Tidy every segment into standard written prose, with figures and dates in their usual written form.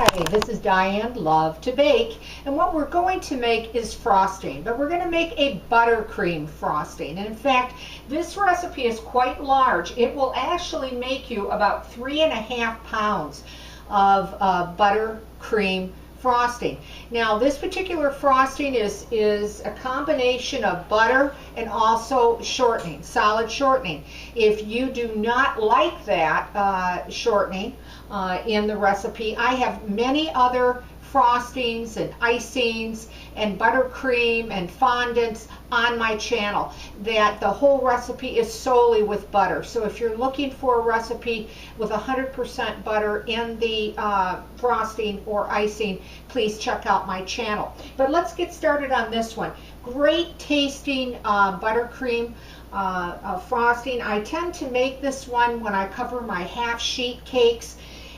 Hi, this is Diane Lovetobake, and what we're going to make is frosting, but we're going to make a buttercream frosting. And in fact, this recipe is quite large. It will actually make you about 3.5 pounds of buttercream frosting. Now, this particular frosting is a combination of butter and also shortening, solid shortening. If you do not like that shortening in the recipe, I have many other frostings and icings and buttercream and fondants on my channel that the whole recipe is solely with butter. So if you're looking for a recipe with 100% butter in the frosting or icing, please check out my channel. But let's get started on this one. Great tasting buttercream frosting. I tend to make this one when I cover my half sheet cakes,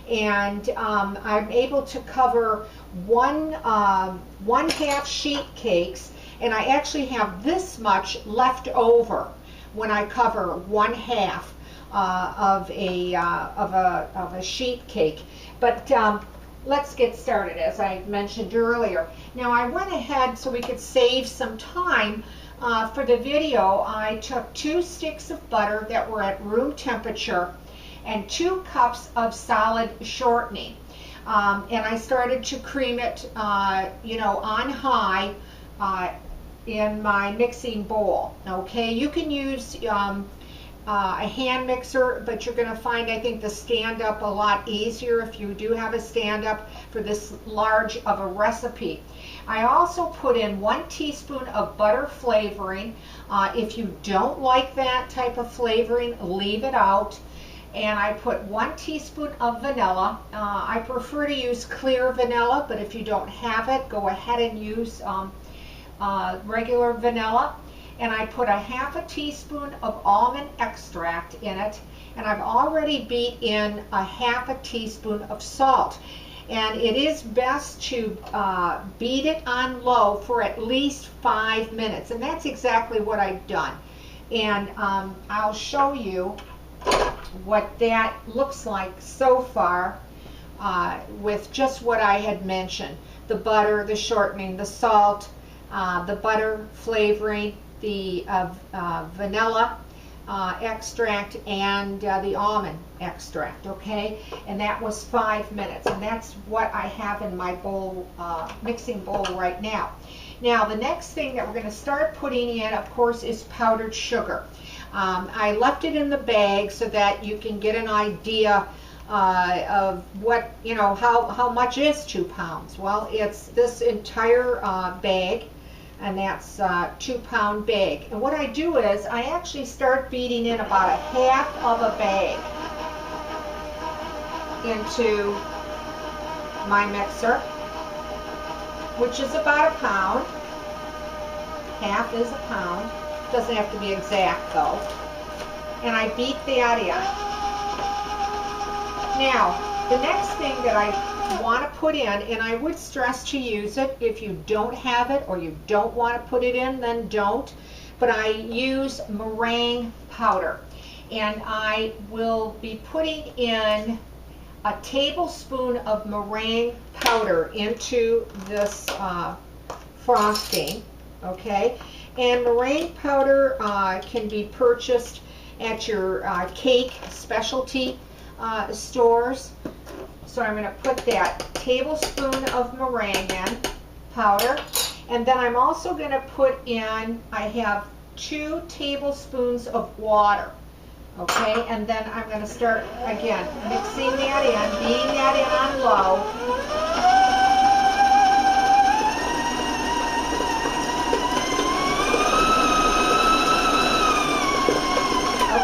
and I'm able to cover one half sheet cakes, and I actually have this much left over when I cover one half of a sheet cake. But let's get started, as I mentioned earlier. Now, I went ahead so we could save some time for the video. I took 2 sticks of butter that were at room temperature and 2 cups of solid shortening. And I started to cream it, on high in my mixing bowl. Okay, you can use a hand mixer, but you're going to find, I think, the stand-up a lot easier if you do have a stand-up for this large of a recipe. I also put in 1 teaspoon of butter flavoring. If you don't like that type of flavoring, leave it out. And I put 1 teaspoon of vanilla. I prefer to use clear vanilla, but if you don't have it, go ahead and use regular vanilla. And I put 1/2 teaspoon of almond extract in it, and I've already beat in 1/2 teaspoon of salt. And it is best to beat it on low for at least 5 minutes, and that's exactly what I've done. And I'll show you what that looks like so far with just what I had mentioned: the butter, the shortening, the salt, the butter flavoring, the vanilla extract, and the almond extract. Okay, and that was 5 minutes, and that's what I have in my bowl, mixing bowl right now. Now, the next thing that we're going to start putting in, of course, is powdered sugar. I left it in the bag so that you can get an idea of what, how much is 2 pounds. Well, it's this entire bag, and that's a 2-pound bag. And what I do is I actually start beating in about 1/2 of a bag into my mixer, which is about 1 pound. Half is 1 pound. Doesn't have to be exact though. And I beat that in. Now, the next thing that I want to put in, and I would stress to use it. If you don't have it or you don't want to put it in, then don't. But I use meringue powder, and I will be putting in 1 tablespoon of meringue powder into this frosting. Okay, and meringue powder can be purchased at your cake specialty stores. So I'm going to put that tablespoon of meringue in powder, and then I'm also going to put in, I have 2 tablespoons of water. Okay, and then I'm going to start again mixing that in, beating that in on low.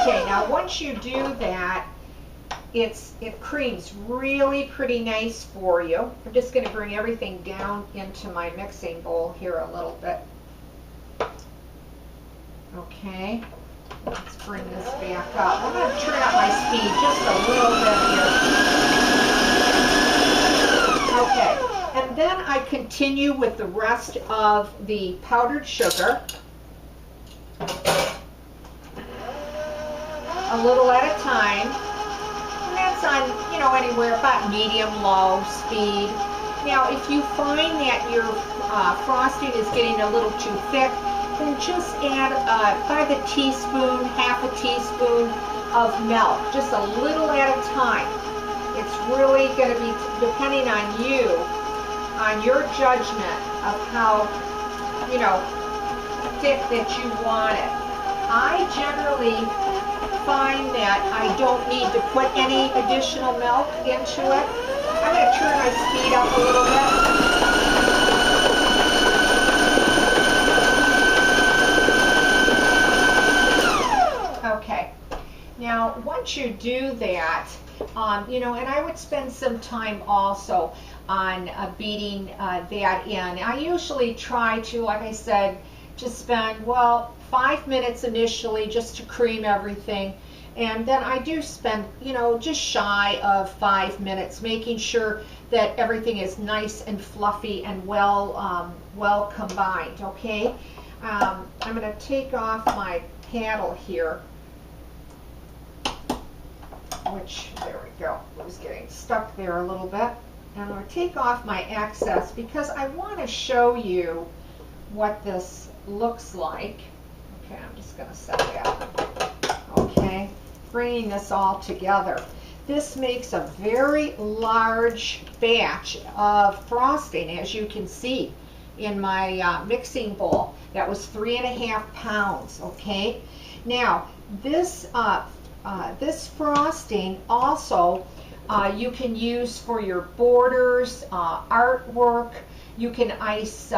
Okay, now once you do that, it creams really pretty nice for you. I'm just going to bring everything down into my mixing bowl here a little bit. Okay, let's bring this back up. I'm going to turn up my speed just a little bit here. Okay, and then I continue with the rest of the powdered sugar, a little at a time. Depends on, you know, anywhere about medium, low speed. Now, if you find that your frosting is getting a little too thick, then just add by the teaspoon, half a teaspoon of milk, just a little at a time. It's really going to be depending on you, on your judgment of how, you know, thick that you want it. I generally find that I don't need to put any additional milk into it. I'm going to turn my speed up a little bit. Okay. Now, once you do that, you know, and I would spend some time also on beating that in. I usually try to, like I said, to spend, well, 5 minutes initially just to cream everything. And then I do spend, you know, just shy of 5 minutes making sure that everything is nice and fluffy and well combined, okay? I'm going to take off my paddle here, which, there we go, it was getting stuck there a little bit. And I'm going to take off my excess because I want to show you what this looks like. Okay, I'm just going to set that. Okay, bringing this all together. This makes a very large batch of frosting, as you can see in my mixing bowl. That was 3.5 pounds, okay? Now, this frosting also you can use for your borders, artwork. You can ice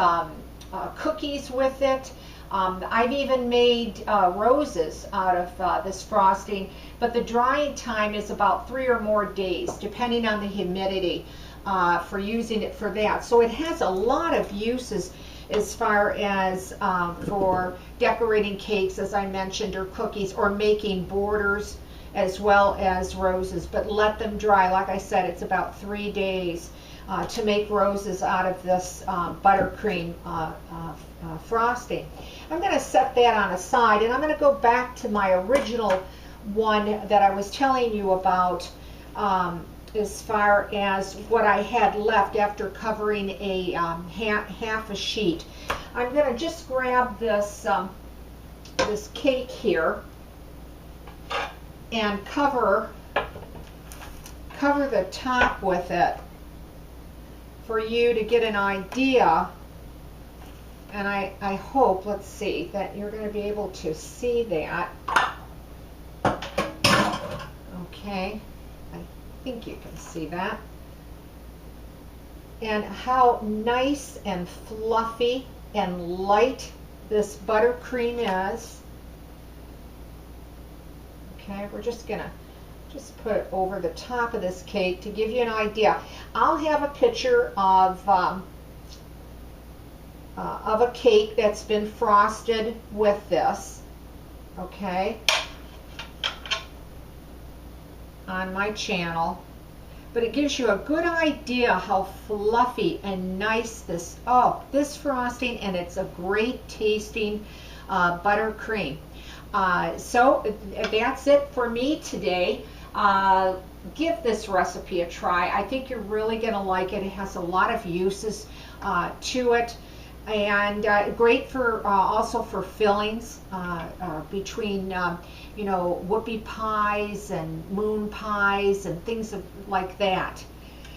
cookies with it. I've even made roses out of this frosting, but the drying time is about 3 or more days, depending on the humidity for using it for that. So it has a lot of uses as far as for decorating cakes, as I mentioned, or cookies, or making borders as well as roses. But let them dry. Like I said, it's about 3 days to make roses out of this buttercream frosting. I'm going to set that on a side, and I'm going to go back to my original one that I was telling you about as far as what I had left after covering a half a sheet. I'm going to just grab this this cake here and cover the top with it for you to get an idea. And I hope, let's see, that you're going to be able to see that. Okay, I think you can see that. And how nice and fluffy and light this buttercream is. Okay, we're just going to put it over the top of this cake to give you an idea. I'll have a picture of a cake that's been frosted with this, okay, on my channel. But it gives you a good idea how fluffy and nice this frosting, and it's a great tasting buttercream. So that's it for me today. Give this recipe a try. I think you're really going to like it. It has a lot of uses to it, and great for also for fillings between you know, whoopie pies and moon pies and things like that.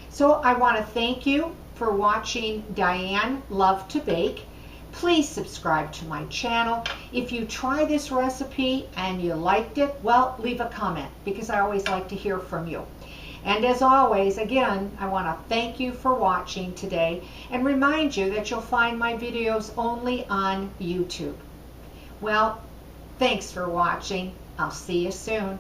So I want to thank you for watching Diane Lovetobake. Please subscribe to my channel. If you try this recipe and you liked it, well, leave a comment, because I always like to hear from you. And as always, again, I want to thank you for watching today and remind you that you'll find my videos only on YouTube. Well, thanks for watching. I'll see you soon.